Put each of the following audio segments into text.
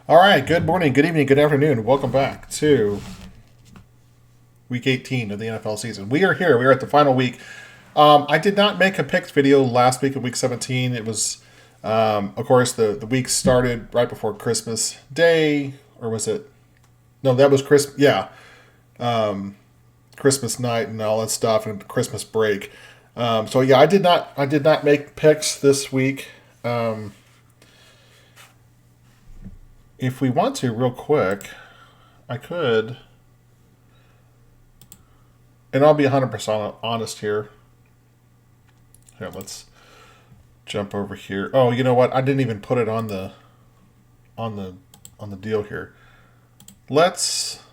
All right, good morning, good evening, good afternoon. Welcome back to week 18 of the NFL season. We are here. We are at the final week. I did not make a picks video last week of week 17. It was, of course, the week started right before Christmas Day, or was it? No, that was Christmas. Yeah, Christmas night and all that stuff, and Christmas break. So yeah, I did not make picks this week. If we want to, real quick, I could, and I'll be 100% honest here. Here, let's jump over here. Oh, you know what? I didn't even put it on the deal here. Let's.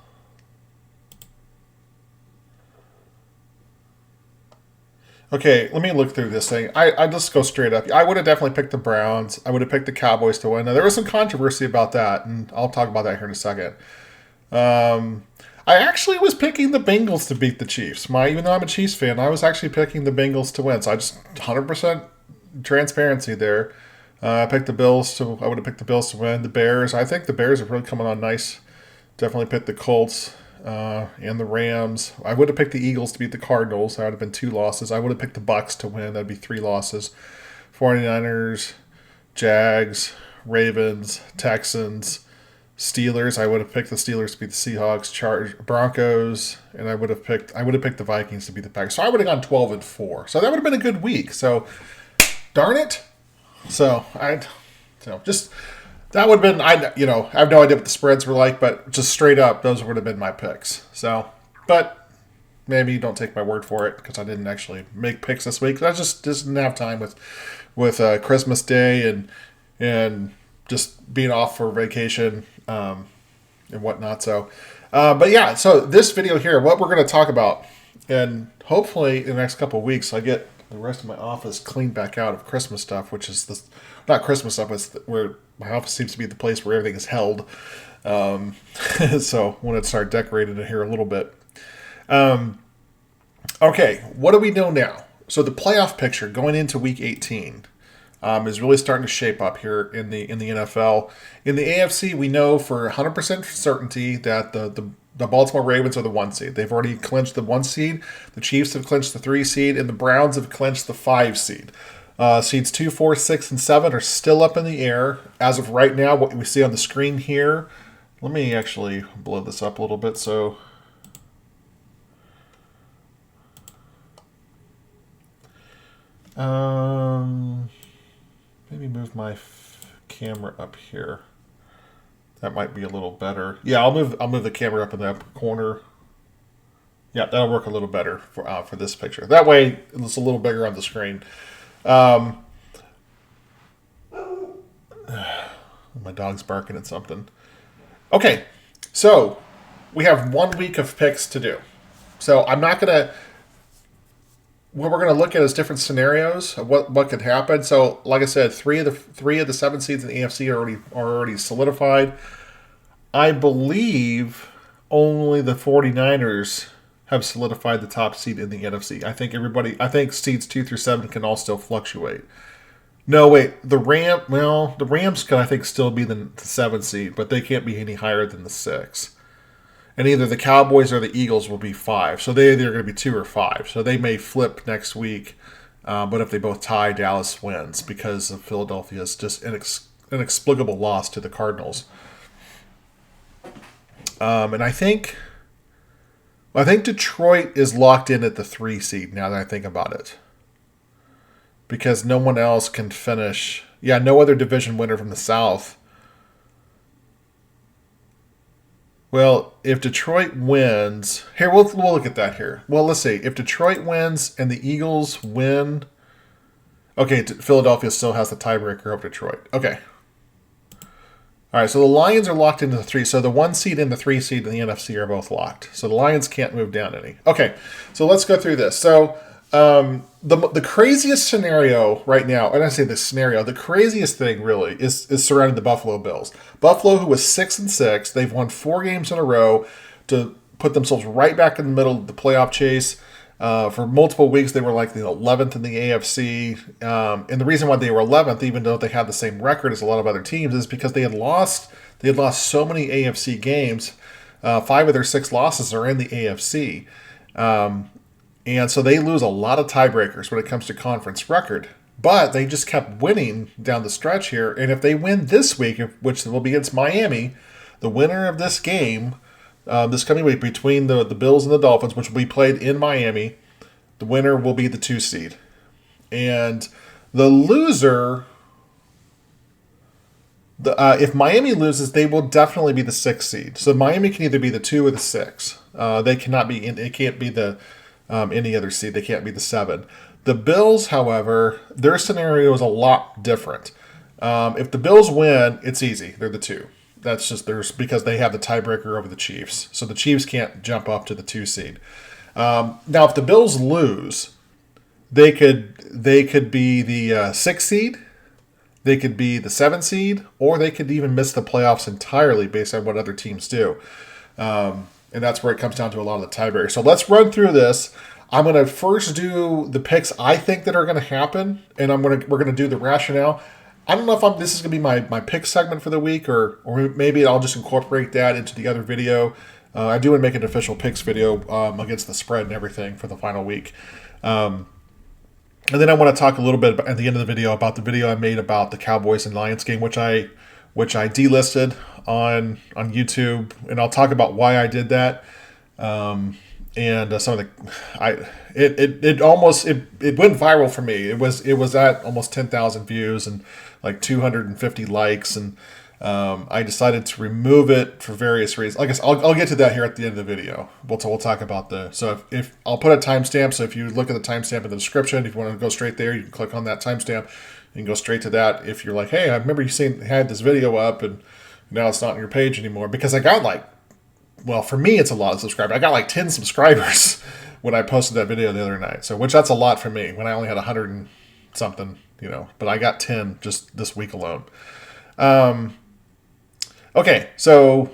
Okay, let me look through this thing. I just go straight up. I would have definitely picked the Browns. I would have picked the Cowboys to win. Now, there was some controversy about that, and I'll talk about that here in a second. I actually was picking the Bengals to beat the Chiefs. Even though I'm a Chiefs fan, I was actually picking the Bengals to win. So I just 100% transparency there. I picked the Bills to. I would have picked the Bills to win. The Bears. I think the Bears are really coming on nice. Definitely picked the Colts and the Rams. I would have picked the Eagles to beat the Cardinals. That would have been 2 losses. I would have picked the Bucks to win. That'd be 3 losses. 49ers, Jags, Ravens, Texans, Steelers. I would have picked the Steelers to beat the Seahawks, Broncos, and I would have picked the Vikings to beat the Packers. So I would have gone 12-4. So that would have been a good week. So darn it. So just that would have been I have no idea what the spreads were like, but just straight up those would have been my picks. So, but maybe don't take my word for it because I didn't actually make picks this week. I just didn't have time with Christmas Day and just being off for vacation and whatnot. So, but yeah, so this video here, what we're going to talk about, and hopefully in the next couple of weeks, I get the rest of my office cleaned back out of Christmas stuff, which is not Christmas stuff, it's where my office seems to be the place where everything is held. So I want to start decorating it here a little bit. Okay, what do we know now? So the playoff picture going into week 18 is really starting to shape up here in the NFL. In the AFC, we know for 100% certainty that the Baltimore Ravens are the 1 seed. They've already clinched the 1 seed. The Chiefs have clinched the 3 seed, and the Browns have clinched the 5 seed. Seeds 2, 4, 6, and 7 are still up in the air. As of right now, what we see on the screen here, let me actually blow this up a little bit. So, maybe move my camera up here. That might be a little better. Yeah, I'll move the camera up in the upper corner. Yeah, that'll work a little better for this picture. That way, it's a little bigger on the screen. My dog's barking at something. Okay, so we have 1 week of picks to do. So I'm not gonna. What we're gonna look at is different scenarios of what could happen. So, like I said, three of the 7 seeds in the AFC are already solidified. I believe only the 49ers have solidified the top seed in the NFC. I think seeds 2 through 7 can all still fluctuate. No, wait, the Rams can I think still be the 7 seed, but they can't be any higher than the 6. And either the Cowboys or the Eagles will be 5. So they're either going to be 2 or 5. So they may flip next week. But if they both tie, Dallas wins because of Philadelphia's just inexplicable loss to the Cardinals. And I think Detroit is locked in at the 3 seed now that I think about it. Because no one else can finish. Yeah, no other division winner from the South. Well, if Detroit wins... Here, we'll look at that here. Well, let's see. If Detroit wins and the Eagles win... Okay, Philadelphia still has the tiebreaker of Detroit. Okay. All right, so the Lions are locked into the 3. So the 1 seed and the 3 seed in the NFC are both locked. So the Lions can't move down any. Okay, so let's go through this. So the craziest scenario right now, and I say this scenario, the craziest thing really is surrounding the Buffalo Bills. Buffalo, who was 6-6, they've won 4 games in a row to put themselves right back in the middle of the playoff chase. For multiple weeks, they were like the 11th in the AFC. And the reason why they were 11th, even though they had the same record as a lot of other teams, is because they had lost so many AFC games. 5 of their 6 losses are in the AFC. And so they lose a lot of tiebreakers when it comes to conference record. But they just kept winning down the stretch here. And if they win this week, which will be against Miami, the winner of this game, this coming week between the Bills and the Dolphins, which will be played in Miami, the winner will be the 2 seed. And the loser, if Miami loses, they will definitely be the 6 seed. So Miami can either be the 2 or the 6. They cannot be. It can't be the any other seed. They can't be the 7. The Bills, however, their scenario is a lot different. If the Bills win, it's easy. They're the 2. That's just because they have the tiebreaker over the Chiefs. So the Chiefs can't jump up to the 2 seed. Now, if the Bills lose, they could be the 6 seed, they could be the 7 seed, or they could even miss the playoffs entirely based on what other teams do. And that's where it comes down to a lot of the tiebreakers. So let's run through this. I'm going to first do the picks I think that are going to happen, and we're going to do the rationale. I don't know if this is going to be my pick segment for the week, or maybe I'll just incorporate that into the other video. I do want to make an official picks video against the spread and everything for the final week. And then I want to talk a little bit at the end of the video about the video I made about the Cowboys and Lions game, which I delisted on YouTube, and I'll talk about why I did that. And some of it went viral for me. It was at almost 10,000 views and like 250 likes, and I decided to remove it for various reasons. I guess I'll get to that here at the end of the video. We'll talk about so if I'll put a timestamp. So if you look at the timestamp in the description, if you want to go straight there, you can click on that timestamp. You can go straight to that. If you're like, hey, I remember you had this video up and now it's not on your page anymore, because I got for me, it's a lot of subscribers. I got like 10 subscribers when I posted that video the other night. So, which that's a lot for me when I only had 100 and something, but I got 10 just this week alone. Okay, so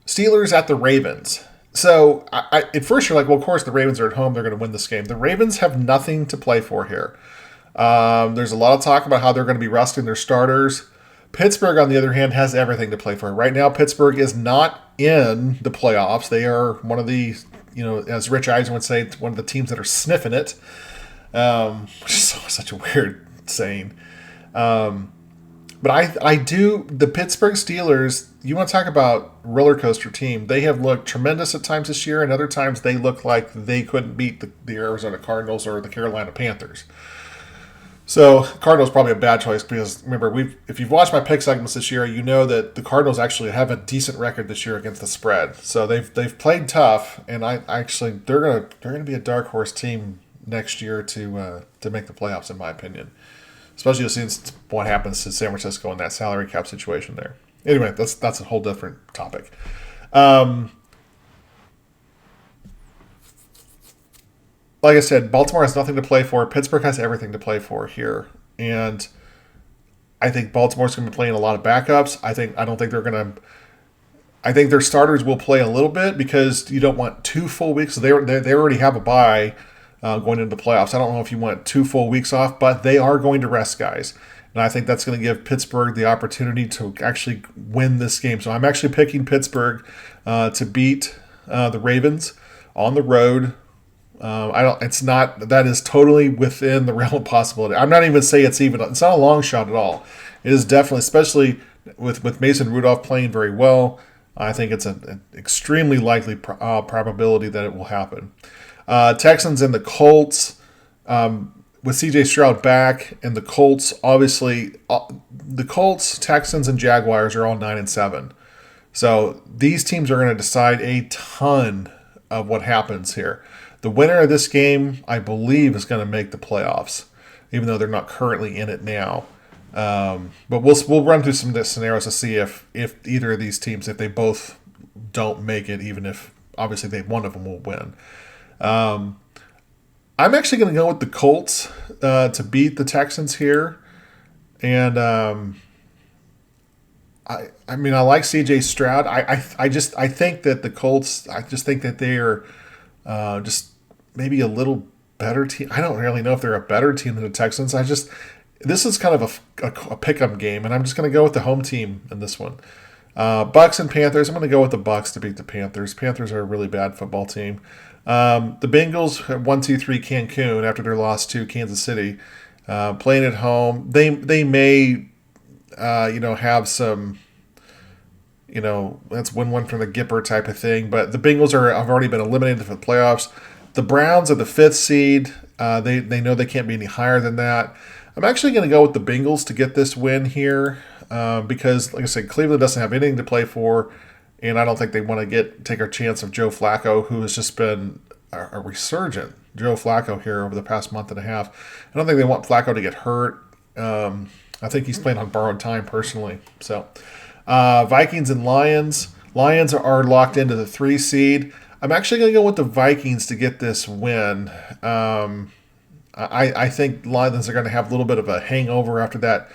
Steelers at the Ravens. So at first you're like, well, of course the Ravens are at home. They're going to win this game. The Ravens have nothing to play for here. There's a lot of talk about how they're going to be resting their starters. Pittsburgh, on the other hand, has everything to play for. Right now, Pittsburgh is not in the playoffs. They are one of the, as Rich Eisen would say, one of the teams that are sniffing it, which is such a weird saying. But the Pittsburgh Steelers, you want to talk about roller coaster team. They have looked tremendous at times this year, and other times they look like they couldn't beat the Arizona Cardinals or the Carolina Panthers. So Cardinals probably a bad choice because, remember, if you've watched my pick segments this year, you know that the Cardinals actually have a decent record this year against the spread. So they've played tough, and they're gonna be a dark horse team next year to make the playoffs, in my opinion. Especially since what happens to San Francisco in that salary cap situation there. Anyway, that's a whole different topic. Like I said, Baltimore has nothing to play for. Pittsburgh has everything to play for here. And I think Baltimore's going to be playing a lot of backups. I don't think they're going to... I think their starters will play a little bit because you don't want 2 full weeks. They already have a bye going into the playoffs. I don't know if you want 2 full weeks off, but they are going to rest guys. And I think that's going to give Pittsburgh the opportunity to actually win this game. So I'm actually picking Pittsburgh to beat the Ravens on the road. That is totally within the realm of possibility. I'm not even saying it's not a long shot at all. It is definitely, especially with Mason Rudolph playing very well, I think it's an extremely likely probability that it will happen. Texans and the Colts, with CJ Stroud back, and the Colts, obviously, the Colts, Texans, and Jaguars are all 9-7. So these teams are going to decide a ton of what happens here. The winner of this game, I believe, is going to make the playoffs, even though they're not currently in it now. But we'll run through some of the scenarios to see if either of these teams, if they both don't make it, even if obviously one of them will win. I'm actually going to go with the Colts to beat the Texans here, and I like CJ Stroud. I think that the Colts. I just think that they are maybe a little better team. I don't really know if they're a better team than the Texans. This is kind of a pick-em game, and I'm just going to go with the home team in this one. Bucks and Panthers. I'm going to go with the Bucks to beat the Panthers. Panthers are a really bad football team. The Bengals 1-2-3 Cancun after their loss to Kansas City, playing at home. They may have some, let's win one from the Gipper type of thing. But the Bengals have already been eliminated from the playoffs. The Browns are the 5th seed. They know they can't be any higher than that. I'm actually going to go with the Bengals to get this win here because, like I said, Cleveland doesn't have anything to play for, and I don't think they want to take a chance of Joe Flacco, who has just been a resurgent Joe Flacco here over the past month and a half. I don't think they want Flacco to get hurt. I think he's playing on borrowed time personally. So, Vikings and Lions. Lions are locked into the 3 seed. I'm actually going to go with the Vikings to get this win. I think Lions are going to have a little bit of a hangover after that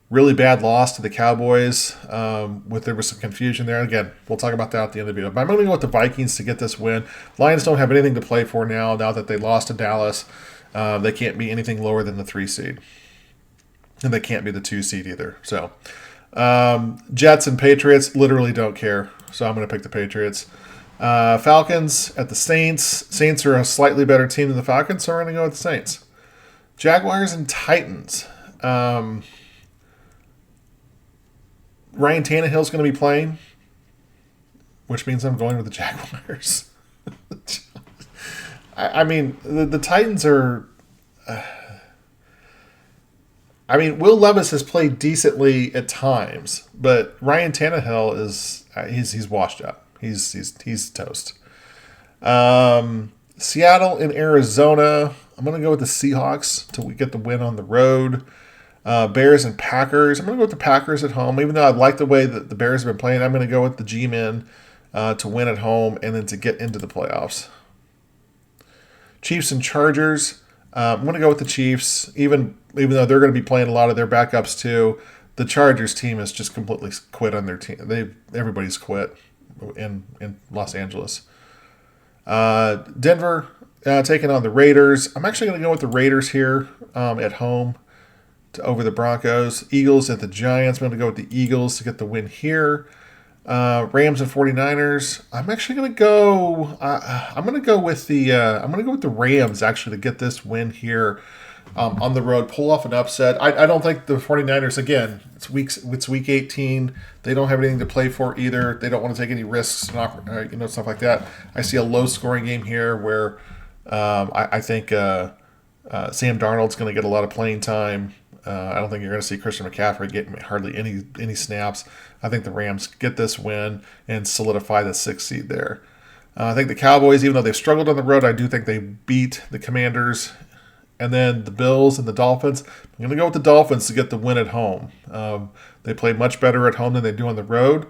really bad loss to the Cowboys. There was some confusion there. Again, we'll talk about that at the end of the video. But I'm going to go with the Vikings to get this win. Lions don't have anything to play for now that they lost to Dallas. They can't be anything lower than the 3 seed. And they can't be the 2 seed either. So, Jets and Patriots literally don't care. So I'm going to pick the Patriots. Falcons at the Saints. Saints are a slightly better team than the Falcons, so we're going to go with the Saints. Jaguars and Titans. Ryan Tannehill's going to be playing, which means I'm going with the Jaguars. I mean, the Titans are... Will Levis has played decently at times, but Ryan Tannehill is he's washed up. He's toast. Seattle and Arizona. I'm going to go with the Seahawks to get the win on the road. Bears and Packers. I'm going to go with the Packers at home. Even though I like the way that the Bears have been playing, I'm going to go with the G-Men to win at home and then to get into the playoffs. Chiefs and Chargers. I'm going to go with the Chiefs, even though they're going to be playing a lot of their backups too. The Chargers team has just completely quit on their team. Everybody's quit in Los Angeles. Denver taking on the Raiders. I'm actually going to go with the Raiders here at home over the Broncos. Eagles at the Giants. I'm going to go with the Eagles to get the win here. Rams and 49ers. I'm actually going to go. I'm going to go with the Rams actually to get this win here on the road. Pull off an upset. I don't think the 49ers. Again, it's week 18. They don't have anything to play for either. They don't want to take any risks and stuff like that. I see a low scoring game here where I think Sam Darnold's going to get a lot of playing time. I don't think you're going to see Christian McCaffrey getting hardly any snaps. I think the Rams get this win and solidify the 6th seed there. I think the Cowboys, even though they've struggled on the road, I do think they beat the Commanders. And then the Bills and the Dolphins. I'm going to go with the Dolphins to get the win at home. They play much better at home than they do on the road.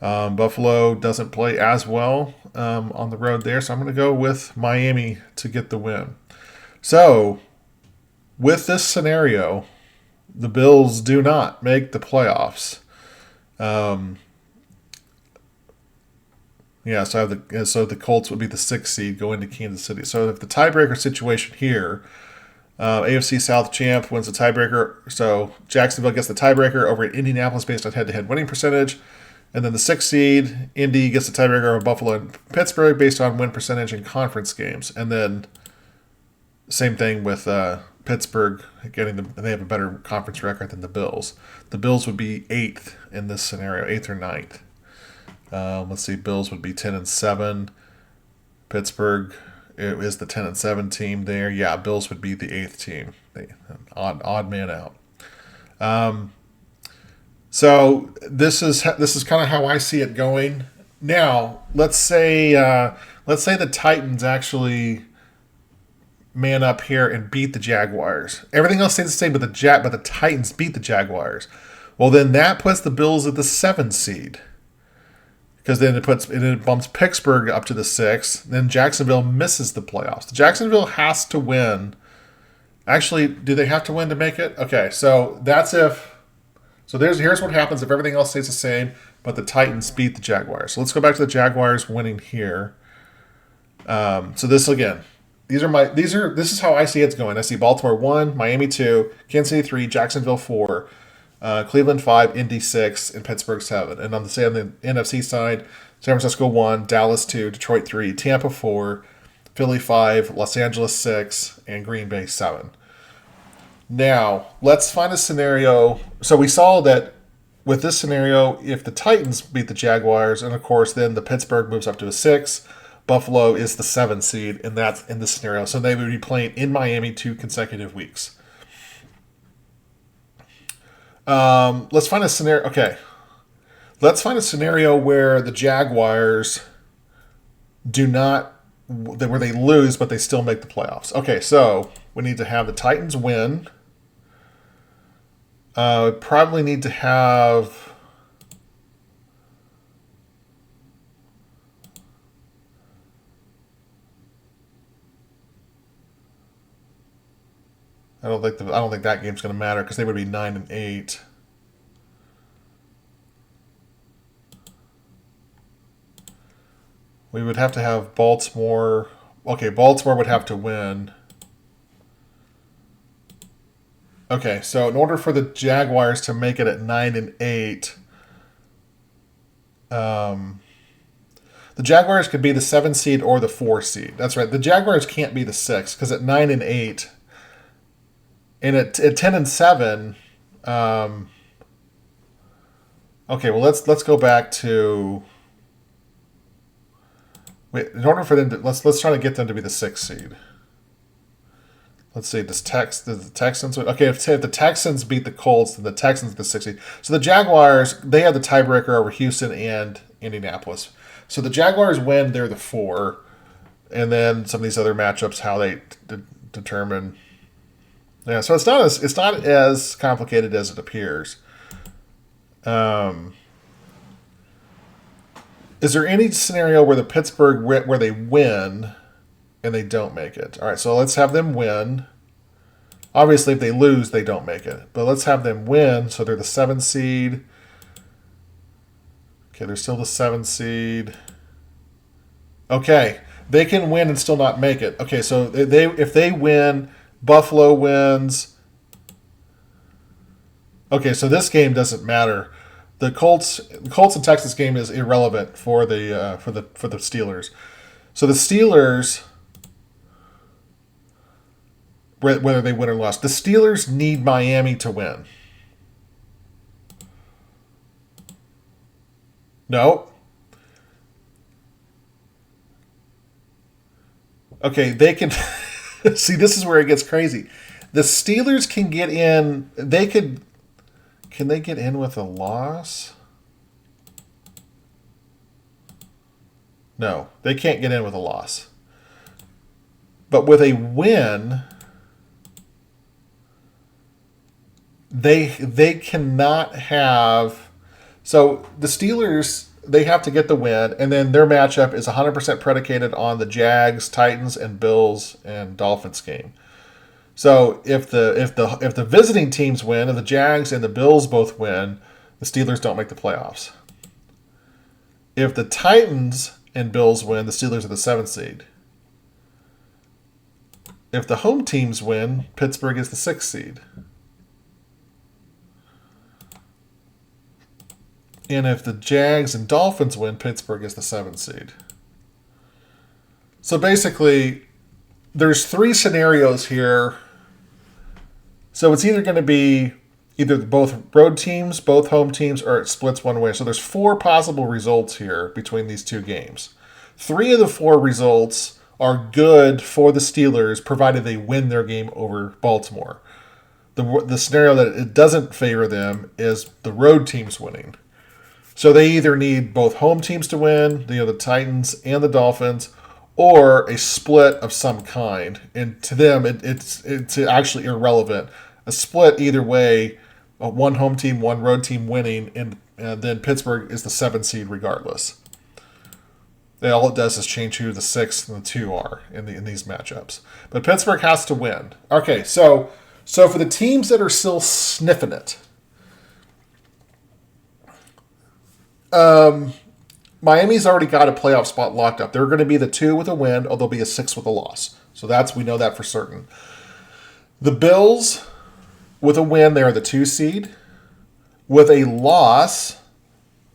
Buffalo doesn't play as well on the road there, so I'm going to go with Miami to get the win. So, with this scenario, the Bills do not make the playoffs. So the Colts would be the 6th seed going to Kansas City. So if the tiebreaker situation here, AFC South champ wins the tiebreaker. So Jacksonville gets the tiebreaker over at Indianapolis based on head-to-head winning percentage. And then the 6th seed, Indy, gets the tiebreaker over Buffalo and Pittsburgh based on win percentage in conference games. And then same thing with Pittsburgh they have a better conference record than the Bills. The Bills would be 8th in this scenario, 8th or 9th. Let's see, Bills would be 10-7. Pittsburgh is the 10-7 team there. Yeah, Bills would be the 8th team. Odd man out. So this is kind of how I see it going. Now, let's say the Titans actually man up here and beat the Jaguars. Everything else stays the same, but the Titans beat the Jaguars. Well, then that puts the Bills at the 7th seed. Because then it bumps Pittsburgh up to the 6th. Then Jacksonville misses the playoffs. Jacksonville has to win. Actually, do they have to win to make it? Okay, so that's if. So here's what happens if everything else stays the same, but the Titans beat the Jaguars. So let's go back to the Jaguars winning here. So this again, This is how I see it's going. I see Baltimore 1, Miami 2, Kansas City 3, Jacksonville 4, Cleveland 5, Indy 6, and Pittsburgh 7. And on the NFC side, San Francisco 1, Dallas 2, Detroit 3, Tampa 4, Philly 5, Los Angeles 6, and Green Bay 7. Now, let's find a scenario. So we saw that with this scenario, if the Titans beat the Jaguars, and of course then the Pittsburgh moves up to a 6, Buffalo is the 7 seed, and that's in this scenario. So they would be playing in Miami 2 consecutive weeks. Let's find a scenario. Okay. Let's find a scenario where the Jaguars do not, where they lose, but they still make the playoffs. Okay, so we need to have the Titans win. We probably need to have... I don't think that game's going to matter because they would be 9-8. We would have to have Baltimore. Okay, Baltimore would have to win. Okay, so in order for the Jaguars to make it at 9-8, the Jaguars could be the 7 seed or the 4 seed. That's right. The Jaguars can't be the 6 because at 9-8. And at 10-7, okay. Well, let's go back to. Wait, in order for them to let's try to get them to be the 6th seed. Let's see. The Texans? Okay, if the Texans beat the Colts, then the Texans are the 6th seed. So the Jaguars, they have the tiebreaker over Houston and Indianapolis. So the Jaguars win, they're the 4, and then some of these other matchups, how they determine. Yeah, so it's not as complicated as it appears. Is there any scenario where the Pittsburgh where they win and they don't make it? All right, so let's have them win. Obviously, if they lose, they don't make it. But let's have them win, so they're the 7 seed. Okay, they're still the 7 seed. Okay, they can win and still not make it. Okay, so if they win. Buffalo wins. Okay, so this game doesn't matter. The Colts and Texas game is irrelevant for the Steelers. So the Steelers, whether they win or lose, the Steelers need Miami to win. No. Okay, they can. See, this is where it gets crazy. The Steelers can get in. Can they get in with a loss? No, they can't get in with a loss. But with a win, they cannot have. So the Steelers, they have to get the win, and then their matchup is 100% predicated on the Jags, Titans, and Bills and Dolphins game. So if the visiting teams win, and the Jags and the Bills both win, the Steelers don't make the playoffs. If the Titans and Bills win, the Steelers are the 7th seed. If the home teams win, Pittsburgh is the 6th seed. And if the Jags and Dolphins win, Pittsburgh is the 7th seed. So basically, there's 3 scenarios here. So it's either going to be either both road teams, both home teams, or it splits one way. So there's 4 possible results here between these 2 games. 3 of the 4 results are good for the Steelers, provided they win their game over Baltimore. The scenario that it doesn't favor them is the road teams winning. So they either need both home teams to win, the Titans and the Dolphins, or a split of some kind. And to them, it's actually irrelevant. A split either way, one home team, one road team winning, and then Pittsburgh is the 7th seed regardless. And all it does is change who the 6th and the 2 are in these matchups. But Pittsburgh has to win. Okay, so for the teams that are still sniffing it, Miami's already got a playoff spot locked up. They're going to be the 2 with a win, or they'll be a 6 with a loss. So we know that for certain. The Bills, with a win, they are the 2 seed. With a loss,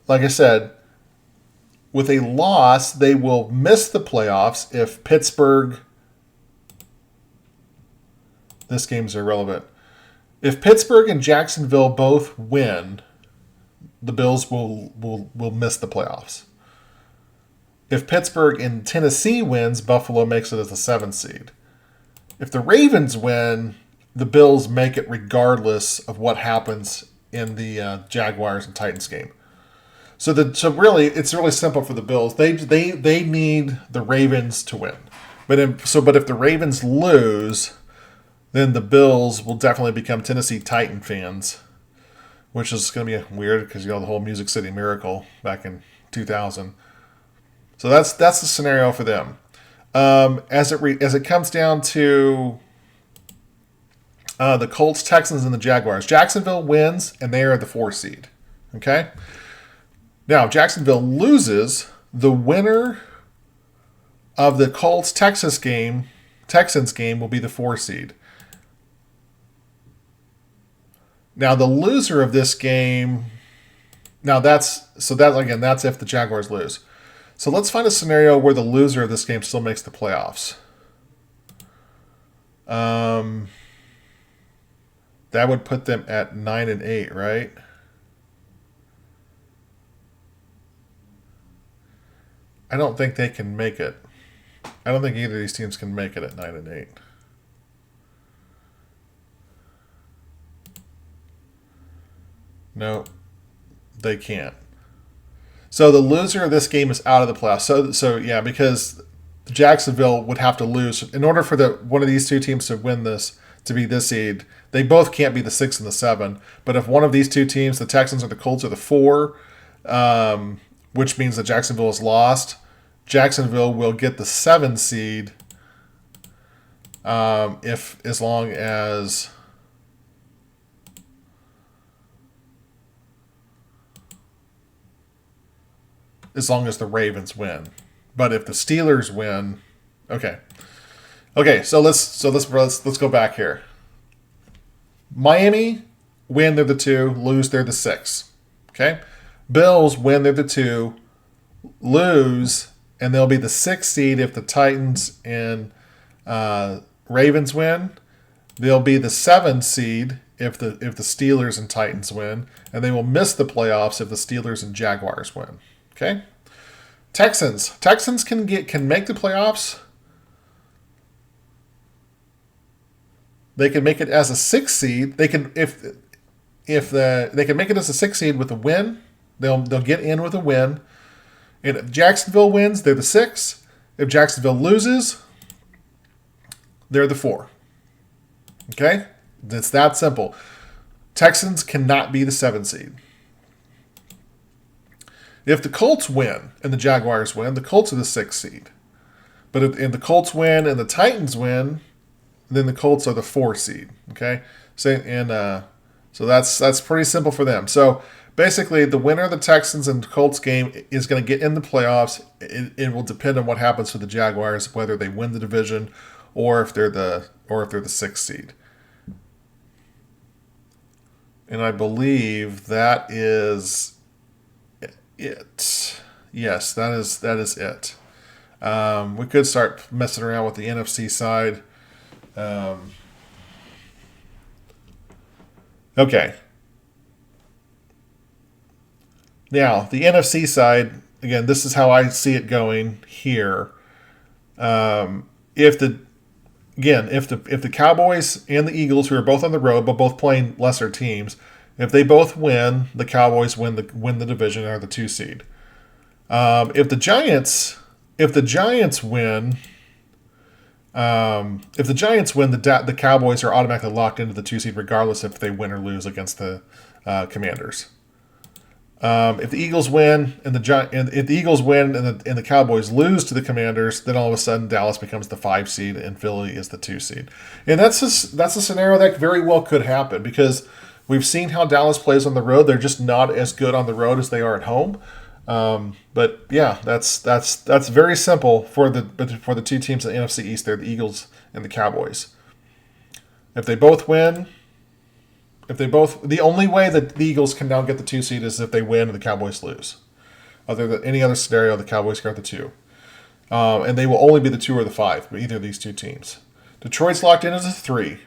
like I said, with a loss, they will miss the playoffs if Pittsburgh. This game's irrelevant. If Pittsburgh and Jacksonville both win, the Bills will miss the playoffs. If Pittsburgh and Tennessee wins, Buffalo makes it as the 7th seed. If the Ravens win, the Bills make it regardless of what happens in the Jaguars and Titans game. So really, it's really simple for the Bills. They need the Ravens to win. But if the Ravens lose, then the Bills will definitely become Tennessee Titan fans, which is going to be weird because the whole Music City Miracle back in 2000. So that's the scenario for them. As it comes down to the Colts, Texans, and the Jaguars, Jacksonville wins and they are the 4 seed. Okay. Now, if Jacksonville loses, the winner of the Colts Texans game will be the 4 seed. Now, the loser of this game, that's if the Jaguars lose. So let's find a scenario where the loser of this game still makes the playoffs. That would put them at 9-8, right? I don't think they can make it. I don't think either of these teams can make it at 9-8. No, they can't. So the loser of this game is out of the playoffs. So yeah, because Jacksonville would have to lose in order for one of these two teams to win this, to be this seed. They both can't be the 6 and the 7. But if one of these two teams, the Texans or the Colts, are the 4, which means that Jacksonville is lost, Jacksonville will get the 7 seed as long as the Ravens win. But if the Steelers win, okay, so let's go back here. Miami win, they're the 2, lose, they're the 6. Okay, Bills win, they're the 2, lose, and they'll be the 6th seed if the Titans and Ravens win. They'll be the 7th seed if the Steelers and Titans win, and they will miss the playoffs if the Steelers and Jaguars win. Okay, Texans can make the playoffs. They can make it as a 6th seed. They can they can make it as a 6th seed with a win. They'll get in with a win. And if Jacksonville wins, they're the 6. If Jacksonville loses, they're the 4. Okay, it's that simple. Texans cannot be the 7th seed. If the Colts win and the Jaguars win, the Colts are the 6th seed. But if the Colts win and the Titans win, then the Colts are the 4th seed. Okay, so that's pretty simple for them. So basically, the winner of the Texans and Colts game is going to get in the playoffs. It will depend on what happens to the Jaguars, whether they win the division or if they're the 6th seed. And I believe that is it. Yes, that is it. We could start messing around with the NFC side. Okay. Now, the NFC side, again, this is how I see it going here. If the Cowboys and the Eagles, who are both on the road but both playing lesser teams, if they both win, the Cowboys win the division and are the 2 seed. If the Giants win, the Cowboys are automatically locked into the 2 seed regardless if they win or lose against the Commanders. If the Eagles win and the Cowboys lose to the Commanders, then all of a sudden Dallas becomes the 5 seed and Philly is the 2 seed. And that's a scenario that very well could happen because we've seen how Dallas plays on the road. They're just not as good on the road as they are at home. But yeah, that's very simple for the 2 teams in the NFC East. They're the Eagles and the Cowboys. If they both win, the only way that the Eagles can now get the 2 seed is if they win and the Cowboys lose. Other than any other scenario, the Cowboys got the 2. And they will only be the 2 or the 5, but either of these 2 teams. Detroit's locked in as a 3.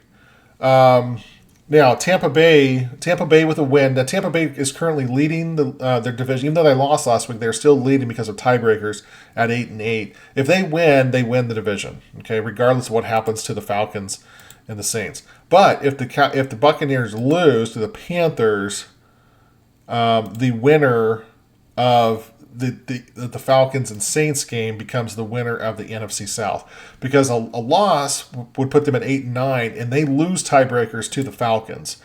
Now, Tampa Bay with a win. Now, Tampa Bay is currently leading their division. Even though they lost last week, they're still leading because of tiebreakers at 8-8. If they win the division. Okay, regardless of what happens to the Falcons and the Saints. But if the Buccaneers lose to the Panthers, the winner of the Falcons and Saints game becomes the winner of the NFC South, because a loss would put them at 8-9, and they lose tiebreakers to the Falcons.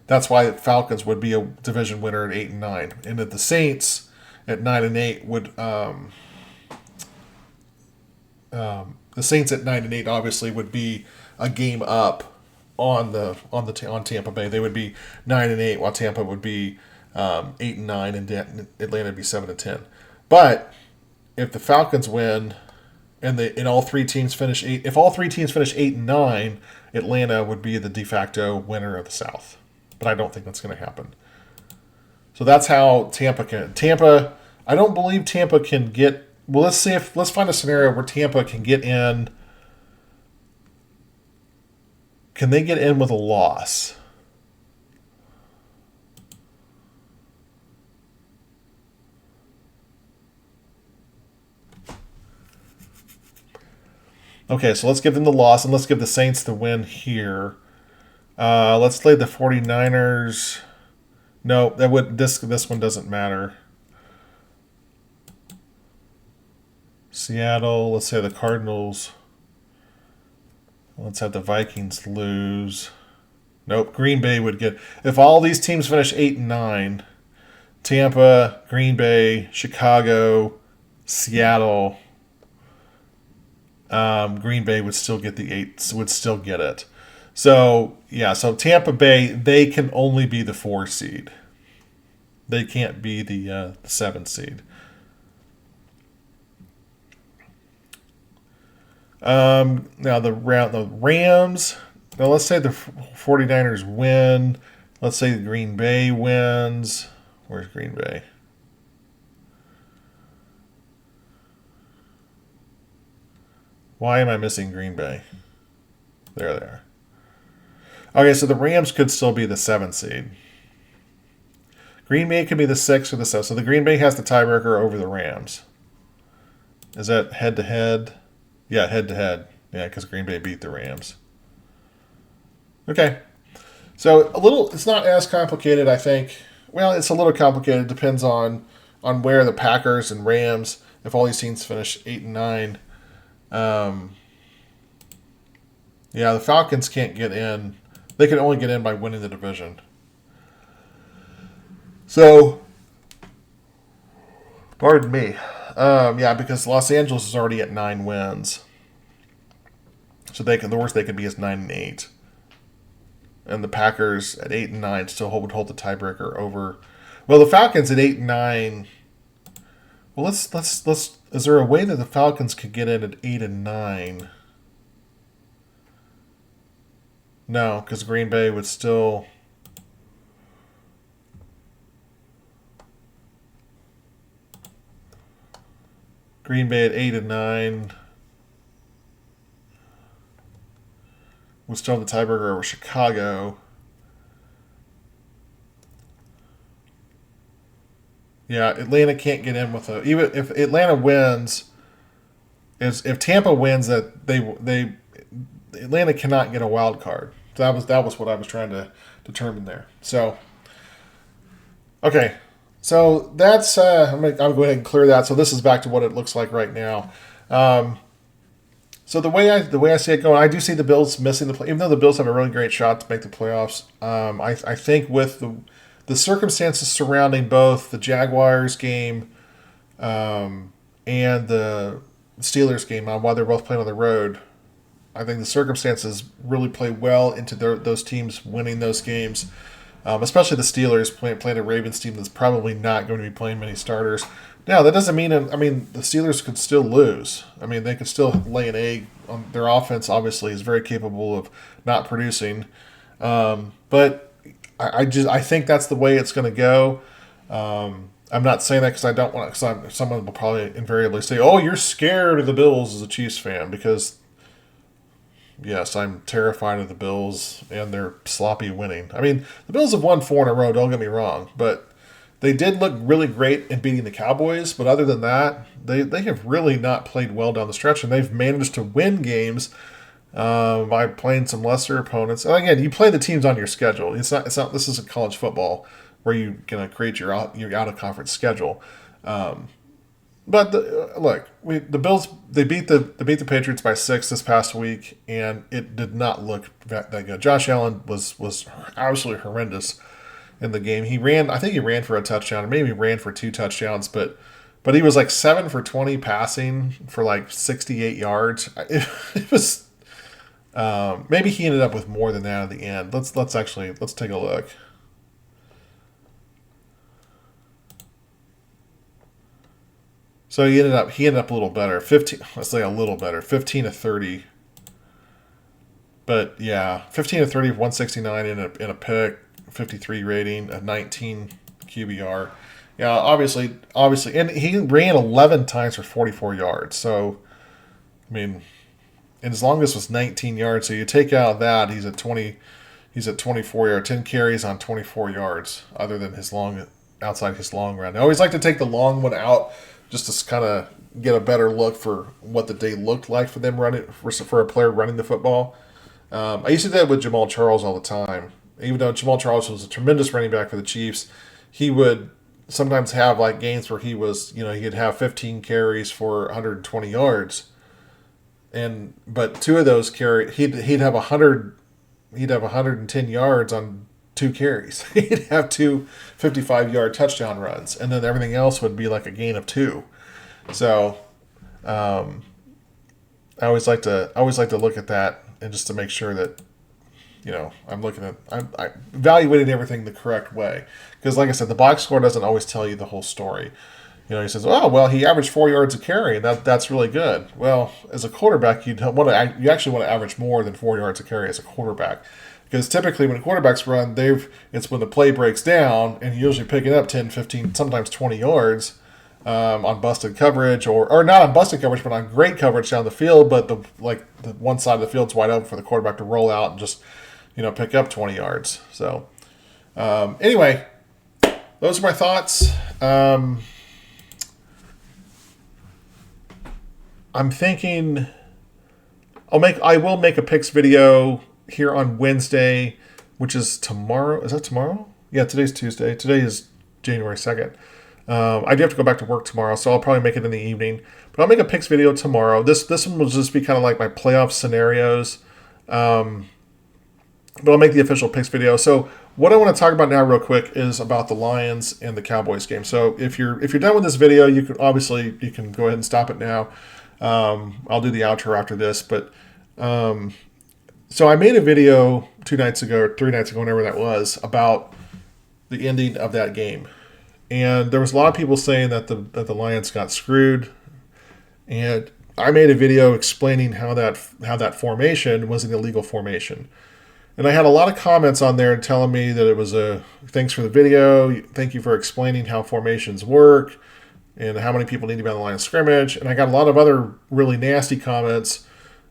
That's why the Falcons would be a division winner at 8-9, and that the Saints at 9-8 would the Saints at 9-8 obviously would be a game up on Tampa Bay. They would be 9-8, while Tampa would be 8-9, and Atlanta would be 7-10. But if the Falcons win and all 3 teams finish 8-9, Atlanta would be the de facto winner of the South. But I don't think that's going to happen. So that's how Tampa. I don't believe Tampa can get. Well, let's find a scenario where Tampa can get in. Can they get in with a loss? Okay, so let's give them the loss, and let's give the Saints the win here. Let's play the 49ers. No, this one doesn't matter. Seattle, let's say the Cardinals. Let's have the Vikings lose. Nope, Green Bay would get... If all these teams finish 8-9, Tampa, Green Bay, Chicago, Seattle... Green Bay would still get the 8. Would still get it. So Tampa Bay, they can only be the 4 seed. They can't be the 7 seed. Now the Rams. Now let's say the 49ers win. Let's say Green Bay wins. Where's Green Bay? Why am I missing Green Bay? There they are. Okay, so the Rams could still be the 7 seed. Green Bay could be the 6 or the 7. So the Green Bay has the tiebreaker over the Rams. Is that head-to-head? Yeah, head-to-head. Yeah, because Green Bay beat the Rams. Okay. So it's not as complicated, I think. Well, it's a little complicated. It depends on where the Packers and Rams, if all these teams finish 8-9. The Falcons can't get in. They can only get in by winning the division. So, pardon me. Because Los Angeles is already at 9 wins. So the worst they could be is 9-8. And the Packers at 8-9 still would hold the tiebreaker over. Well, the Falcons at 8-9. Well, let's. Is there a way that the Falcons could get in at 8-9? No, because Green Bay would still. Green Bay at 8-9 would still have the tiebreaker over Chicago. Yeah, Atlanta can't get in with even if Atlanta wins. If Tampa wins, that Atlanta cannot get a wild card. That was what I was trying to determine there. So, okay, so that's I'm going to go ahead and clear that. So this is back to what it looks like right now. So the way I see it going, I do see the Bills missing the play, even though the Bills have a really great shot to make the playoffs. I think with the circumstances surrounding both the Jaguars game and the Steelers game, while they're both playing on the road, I think the circumstances really play well into those teams winning those games, especially the Steelers playing a Ravens team that's probably not going to be playing many starters. Now that doesn't mean. I mean, the Steelers could still lose. I mean, they could still lay an egg. Their offense obviously is very capable of not producing, but I think that's the way it's going to go. I'm not saying that because I don't want. Because someone will probably invariably say, "Oh, you're scared of the Bills as a Chiefs fan," because yes, I'm terrified of the Bills and their sloppy winning. I mean, the Bills have won 4 in a row. Don't get me wrong, but they did look really great in beating the Cowboys, but other than that, they have really not played well down the stretch, and they've managed to win games by playing some lesser opponents. And again, you play the teams on your schedule. It's not. It's not. This isn't college football where you can create your out of conference schedule. But look, the Bills they beat the Patriots by 6 this past week, and it did not look that good. Josh Allen was absolutely horrendous in the game. I think he ran for a touchdown, or maybe he ran for 2 touchdowns, but he was like 7 for 20 passing for like 68 yards. It was maybe he ended up with more than that at the end. Let's take a look. So he ended up a little better. 15. Let's say a little better. 15 to 30. But yeah, 15 to 30, 169 in a pick, 53 rating, a 19 QBR. Yeah, obviously, and he ran 11 times for 44 yards. So, I mean, and his longest was 19 yards. So you take out that, he's at 20. He's at 24 yards, 10 carries on 24 yards. Other than outside his long run. I always like to take the long one out, just to kind of get a better look for what the day looked like for them running for a player running the football. I used to do that with Jamal Charles all the time. Even though Jamal Charles was a tremendous running back for the Chiefs, he would sometimes have like games where he'd have 15 carries for 120 yards, but 2 of those he'd have 110 yards on 2 carries. He'd have 2 55-yard touchdown runs, and then everything else would be like a gain of 2. So, I always like to look at that, and just to make sure that I'm evaluating everything the correct way, because like I said, the box score doesn't always tell you the whole story. He says, "Oh, well, he averaged 4 yards a carry, and that's really good." Well, as a quarterback, you actually want to average more than 4 yards a carry as a quarterback. Because typically when quarterbacks run, it's when the play breaks down, and you're usually picking up 10, 15, sometimes 20 yards on busted coverage, or not on busted coverage, but on great coverage down the field. But the one side of the field's wide open for the quarterback to roll out and just pick up 20 yards. So anyway, those are my thoughts. I'm thinking I will make a picks video here on Wednesday, which is tomorrow. Is that tomorrow? Yeah, today's Tuesday. Today is January 2nd. I do have to go back to work tomorrow, so I'll probably make it in the evening. But I'll make a picks video tomorrow. This one will just be kind of like my playoff scenarios. But I'll make the official picks video. So what I want to talk about now real quick is about the Lions and the Cowboys game. So if you're done with this video, you can go ahead and stop it now. I'll do the outro after this, but so I made a video 2 nights ago or 3 nights ago, whenever that was, about the ending of that game. And there was a lot of people saying that the Lions got screwed. And I made a video explaining how that formation was an illegal formation. And I had a lot of comments on there telling me that it was thanks for the video, thank you for explaining how formations work, and how many people need to be on the line of scrimmage. And I got a lot of other really nasty comments.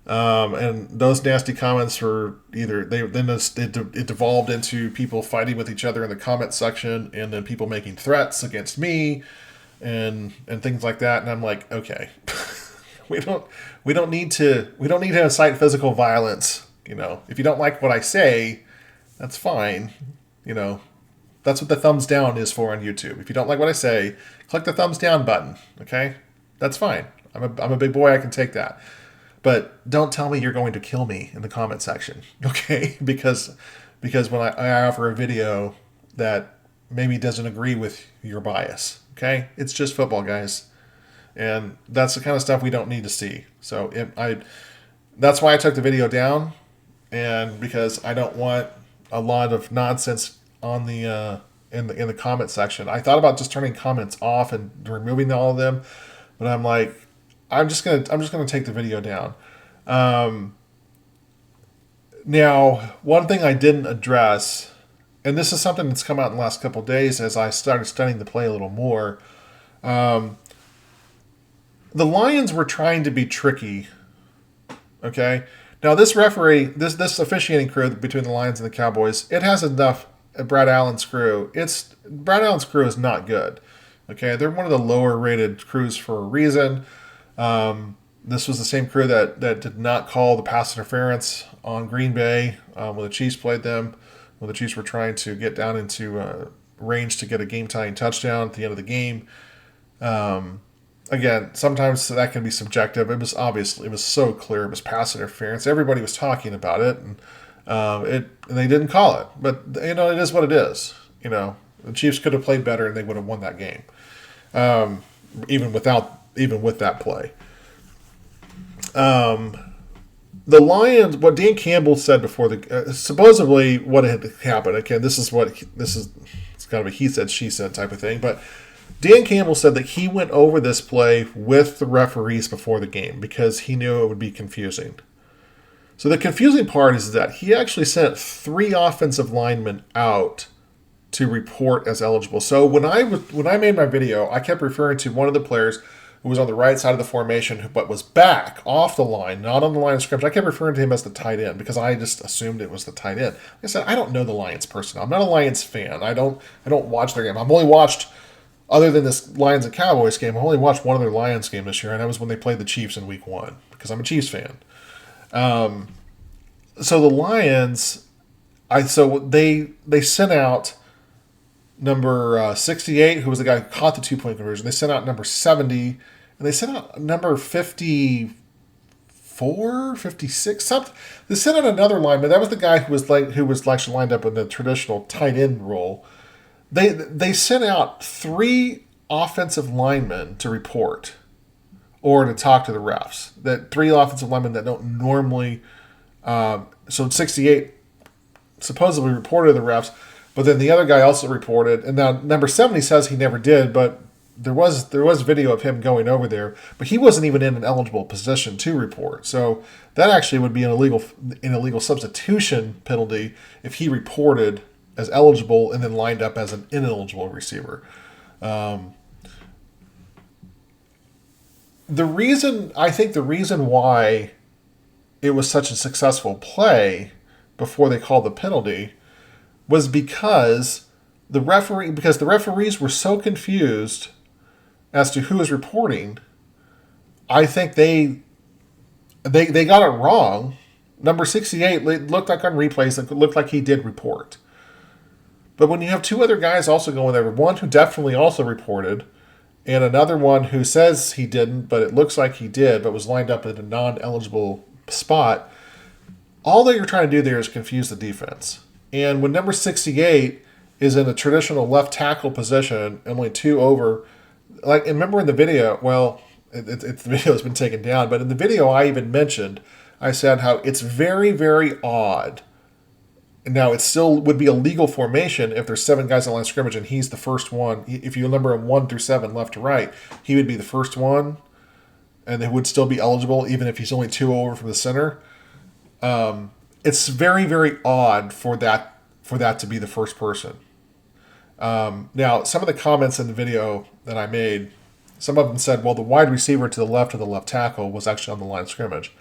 And those nasty comments were it devolved into people fighting with each other in the comment section, and then people making threats against me and things like that. And I'm like, okay, we don't need to incite physical violence. If you don't like what I say, that's fine. That's what the thumbs down is for on YouTube. If you don't like what I say, click the thumbs down button. Okay, that's fine. I'm a big boy. I can take that. But don't tell me you're going to kill me in the comment section, okay? Because when I offer a video that maybe doesn't agree with your bias, okay? It's just football, guys. And that's the kind of stuff we don't need to see. So that's why I took the video down, and because I don't want a lot of nonsense on the in the comment section. I thought about just turning comments off and removing all of them, but I'm like, I'm just gonna take the video down. Now, one thing I didn't address, and this is something that's come out in the last couple of days as I started studying the play a little more. The Lions were trying to be tricky. Okay. Now this referee, this officiating crew between the Lions and the Cowboys, it has enough. Brad Allen's crew. Brad Allen's crew is not good. Okay, they're one of the lower rated crews for a reason. This was the same crew that did not call the pass interference on Green Bay when the Chiefs played them, when the Chiefs were trying to get down into range to get a game-tying touchdown at the end of the game. Again, sometimes that can be subjective. It was so clear. It was pass interference. Everybody was talking about it, and and they didn't call it. But it is what it is. The Chiefs could have played better, and they would have won that game, even with that play. The Lions. What Dan Campbell said before supposedly what had happened. Again, this is it's kind of a he said she said type of thing, but Dan Campbell said that he went over this play with the referees before the game because he knew it would be confusing. So the confusing part is that he actually sent 3 offensive linemen out to report as eligible. So when I made my video, I kept referring to one of the players who was on the right side of the formation, but was back off the line, not on the line of scrimmage. I kept referring to him as the tight end because I just assumed it was the tight end. Like I said, I don't know the Lions personnel. I'm not a Lions fan. I don't watch their game. I've only watched, other than this Lions and Cowboys game, I've only watched one other Lions game this year, and that was when they played the Chiefs in Week 1 because I'm a Chiefs fan. So the Lions, they sent out number 68, who was the guy who caught the 2-point conversion. They sent out number 70, and they sent out number 54, 56, something. They sent out another lineman. That was the guy who was actually lined up in the traditional tight end role. They sent out 3 offensive linemen to report or to talk to the refs. That 3 offensive linemen that don't normally. So 68 supposedly reported to the refs, but then the other guy also reported. And now number 70 says he never did, but there was video of him going over there, but he wasn't even in an eligible position to report. So that actually would be an illegal substitution penalty if he reported as eligible and then lined up as an ineligible receiver. The reason why it was such a successful play before they called the penalty was because the referees were so confused as to who was reporting. I think they got it wrong. Number 68 looked like on replays, it looked like he did report. But when you have 2 other guys also going there, one who definitely also reported, and another one who says he didn't, but it looks like he did, but was lined up in a non-eligible spot, all that you're trying to do there is confuse the defense. And when number 68 is in a traditional left tackle position, only 2 over, and remember in the video, the video has been taken down, but in the video I even mentioned, I said how it's very, very odd. Now, it still would be a legal formation if there's 7 guys on the line of scrimmage and he's the first one. If you number him 1 through 7, left to right, he would be the first one, and it would still be eligible even if he's only 2 over from the center. It's very, very odd for that to be the first person. Now, some of the comments in the video that I made, some of them said, well, the wide receiver to the left of the left tackle was actually on the line of scrimmage.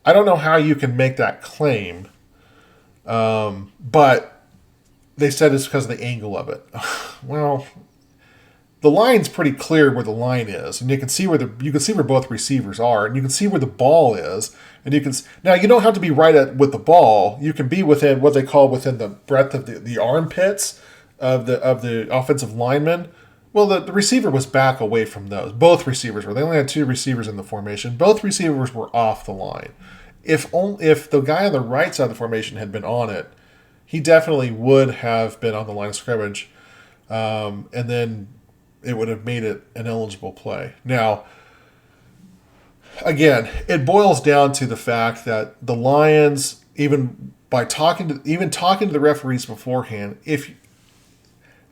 I don't know how you can make that claim, but they said it's because of the angle of it. Well, the line's pretty clear where the line is, and you can see where both receivers are, and you can see where the ball is, and now you don't have to be right with the ball. You can be within what they call within the breadth of the armpits of the offensive lineman. Well, the receiver was back away from those. Both receivers were. They only had 2 receivers in the formation. Both receivers were off the line. If the guy on the right side of the formation had been on it, he definitely would have been on the line of scrimmage, and then it would have made it an eligible play. Now, again, it boils down to the fact that the Lions, even by talking to the referees beforehand,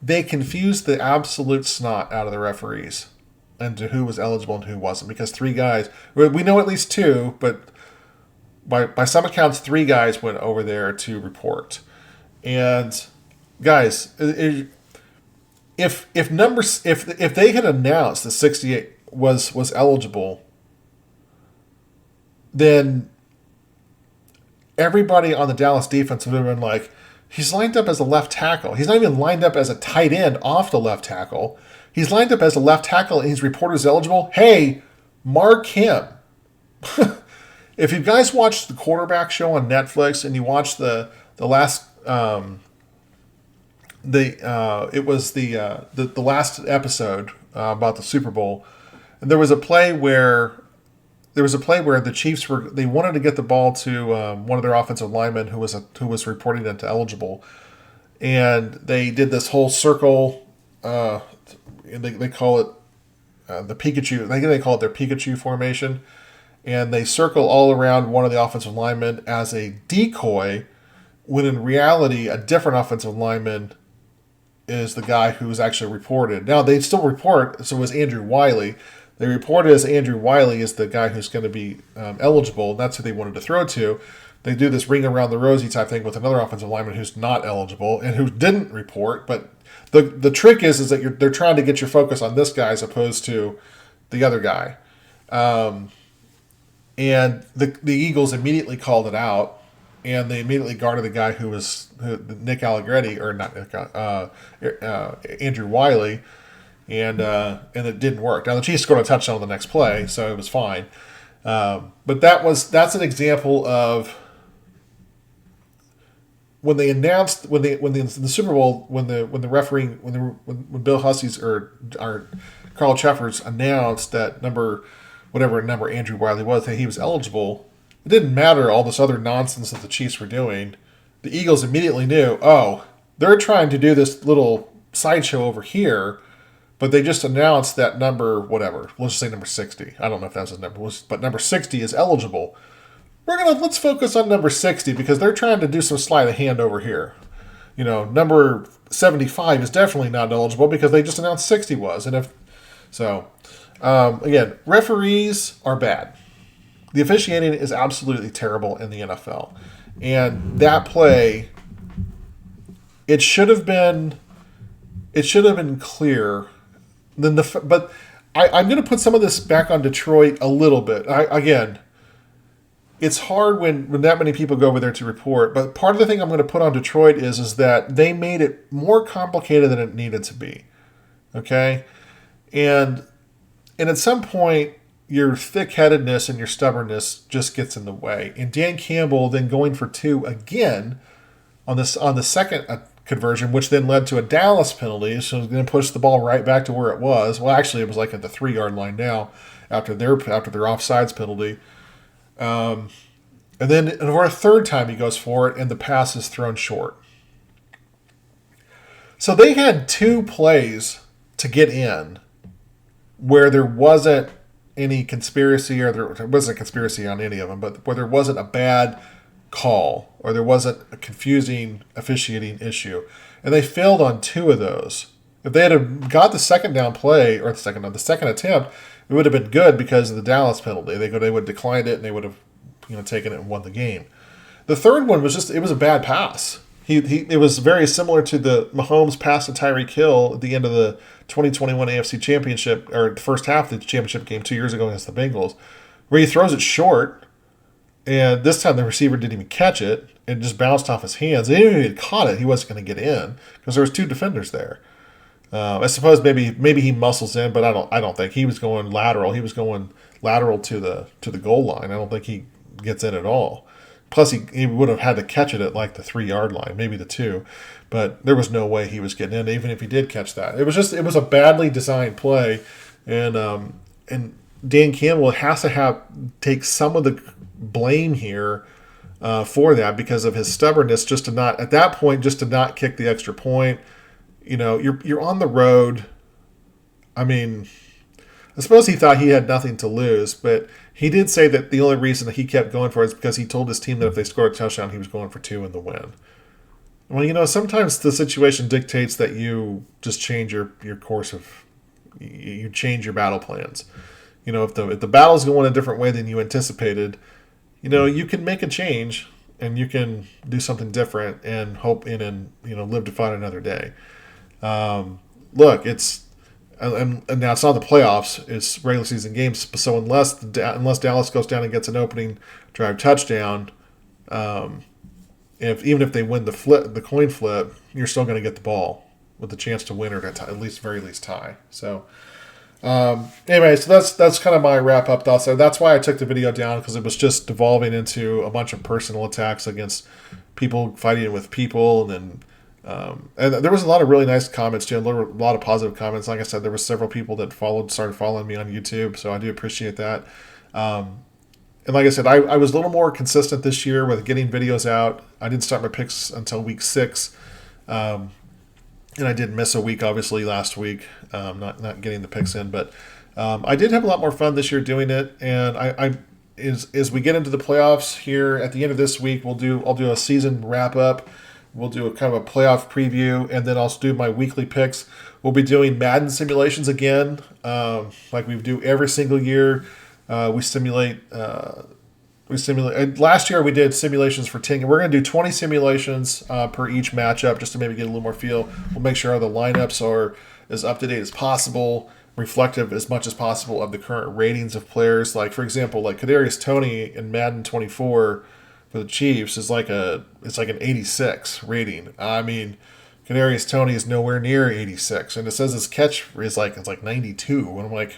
they confused the absolute snot out of the referees into who was eligible and who wasn't, because three guys, we know at least two, but by some accounts, three guys went over there to report. And guys, if they had announced that 68 was eligible, then everybody on the Dallas defense would have been like, he's lined up as a left tackle. He's not even lined up as a tight end off the left tackle. He's lined up as a left tackle and he's reported as eligible. Hey, mark him. If you guys watched the quarterback show on Netflix and you watched the last it was the last episode about the Super Bowl, and there was a play where the Chiefs they wanted to get the ball to one of their offensive linemen who was reporting into eligible, and they did this whole circle. They call it the Pikachu. I think they call it their Pikachu formation, and they circle all around one of the offensive linemen as a decoy, when in reality a different offensive lineman is the guy who was actually reported. Now they still report, so it was Andrew Wiley. They reported as Andrew Wiley is the guy who's going to be eligible, and that's who they wanted to throw to. They do this ring around the rosy type thing with another offensive lineman who's not eligible and who didn't report. But the trick is that they're trying to get your focus on this guy as opposed to the other guy. And the Eagles immediately called it out, and they immediately guarded the guy who was Nick Allegretti, or not Nick, Andrew Wiley, and it didn't work. Now the Chiefs scored a touchdown on the next play, so it was fine. But that's an example of when they announced in the Super Bowl when Bill Hussey's or Carl Cheffers announced that whatever number Andrew Wiley was, that he was eligible. It didn't matter all this other nonsense that the Chiefs were doing. The Eagles immediately knew, they're trying to do this little sideshow over here, but they just announced that number, whatever, let's just say number 60. I don't know if that's his number, but number 60 is eligible. Let's focus on number 60 because they're trying to do some sleight of hand over here. Number 75 is definitely not eligible because they just announced 60 was. And again, referees are bad. The officiating is absolutely terrible in the NFL. And that play, it should have been clear. But I'm going to put some of this back on Detroit a little bit. Again, it's hard when that many people go over there to report. But part of the thing I'm going to put on Detroit is that they made it more complicated than it needed to be. Okay? And at some point, your thick-headedness and your stubbornness just gets in the way. And Dan Campbell then going for two again on the second conversion, which then led to a Dallas penalty. So it's going to push the ball right back to where it was. Well, actually, it was like at the 3-yard line now after their offsides penalty. And then for a third time, he goes for it, and the pass is thrown short. So they had two plays to get in where there wasn't any conspiracy, or there wasn't a conspiracy on any of them, but where there wasn't a bad call or there wasn't a confusing officiating issue. And they failed on two of those. If they had got the second down play, or the second attempt, it would have been good because of the Dallas penalty. They would have declined it and they would have taken it and won the game. The third one was it was a bad pass. It was very similar to the Mahomes pass to Tyreek Hill at the end of the 2021 AFC Championship, or the first half of the championship game 2 years ago against the Bengals, where he throws it short, and this time the receiver didn't even catch it. It just bounced off his hands. And even if he had caught it, he wasn't going to get in because there was two defenders there. I suppose maybe he muscles in, but I don't think he was going lateral. He was going lateral to the goal line. I don't think he gets in at all. Plus, he would have had to catch it at like the 3-yard line, maybe the 2. But there was no way he was getting in, even if he did catch that. It was a badly designed play, and Dan Campbell has to take some of the blame here for that because of his stubbornness, just to not kick the extra point. You're on the road. I mean, I suppose he thought he had nothing to lose, but he did say that the only reason that he kept going for it is because he told his team that if they scored a touchdown, he was going for 2 in the win. Well, sometimes the situation dictates that you just change your course of you change your battle plans. If the battle's going a different way than you anticipated, you can make a change and you can do something different and hope and live to fight another day. Look, and now it's not the playoffs; it's regular season games. So unless Dallas goes down and gets an opening drive touchdown, even if they win the coin flip, you're still going to get the ball with the chance to win or to at least very least tie. So. Anyway, so that's kind of my wrap up thoughts there. That's why I took the video down, because it was just devolving into a bunch of personal attacks against people fighting with people, and there was a lot of really nice comments too, a lot of positive comments. Like I said, there were several people that started following me on YouTube, so I do appreciate that. And like I said, I was a little more consistent this year with getting videos out. I didn't start my picks until week 6. And I did miss a week, obviously, last week, not getting the picks in. But I did have a lot more fun this year doing it. And as we get into the playoffs here at the end of this week, I'll do a season wrap up. We'll do a kind of a playoff preview, and then I'll do my weekly picks. We'll be doing Madden simulations again, like we do every single year. We simulate. Last year we did simulations for 10. We're going to do 20 simulations per each matchup, just to maybe get a little more feel. We'll make sure the lineups are as up to date as possible, reflective as much as possible of the current ratings of players. Like, for example, like Kadarius Toney in Madden 24 for the Chiefs is like an 86 rating. I mean, Kadarius Toney is nowhere near 86, and it says his catch is it's like 92, and I'm like,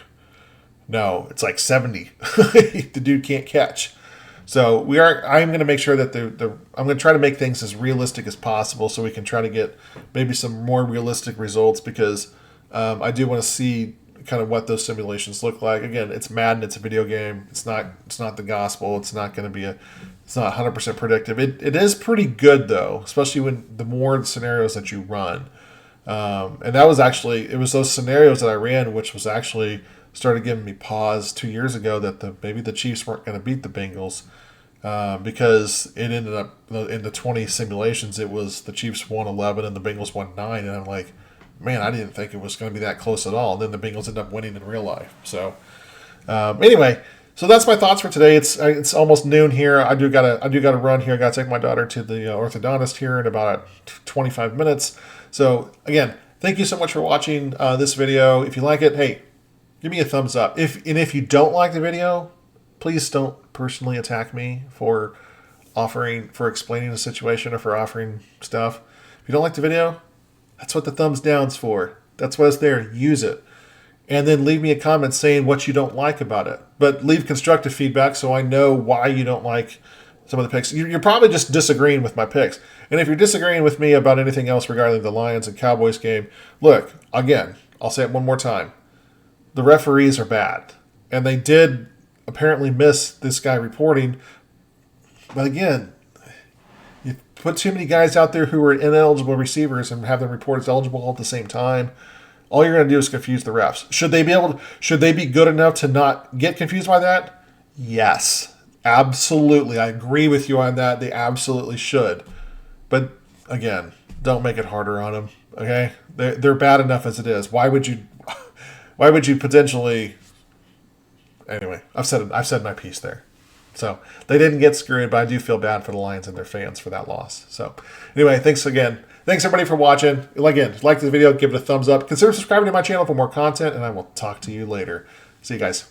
no, it's like 70. The dude can't catch. So I'm going to make sure that I'm going to try to make things as realistic as possible, so we can try to get maybe some more realistic results, because I do want to see kind of what those simulations look like. Again, it's Madden, it's a video game. It's not the gospel. It's not 100% predictive. It is pretty good though, especially when the more scenarios that you run. And that was it was those scenarios that I ran, which was actually started giving me pause 2 years ago that maybe the Chiefs weren't going to beat the Bengals, because it ended up in the 20 simulations, it was the Chiefs won 11 and the Bengals won 9, and I'm like, man, I didn't think it was going to be that close at all. And then the Bengals ended up winning in real life. So anyway, so that's my thoughts for today. It's almost noon here. I do gotta run here. I gotta take my daughter to the orthodontist here in about 25 minutes. So again, thank you so much for watching this video. If you like it, hey, give me a thumbs up. If you don't like the video, please don't personally attack me for explaining the situation or for offering stuff. If you don't like the video, that's what the thumbs down's for. That's what it's there. Use it. And then leave me a comment saying what you don't like about it. But leave constructive feedback so I know why you don't like some of the picks. You're probably just disagreeing with my picks. And if you're disagreeing with me about anything else regarding the Lions and Cowboys game, look, again, I'll say it one more time. The referees are bad. And they did apparently miss this guy reporting. But again, you put too many guys out there who are ineligible receivers and have them report as eligible all at the same time. All you're going to do is confuse the refs. Should they be good enough to not get confused by that? Yes, absolutely. I agree with you on that. They absolutely should. But again, don't make it harder on them. Okay, they're bad enough as it is. Why would you potentially? Anyway, I've said my piece there. So they didn't get screwed, but I do feel bad for the Lions and their fans for that loss. So anyway, thanks again. Thanks everybody for watching. Again, if you like this video, give it a thumbs up. Consider subscribing to my channel for more content, and I will talk to you later. See you guys.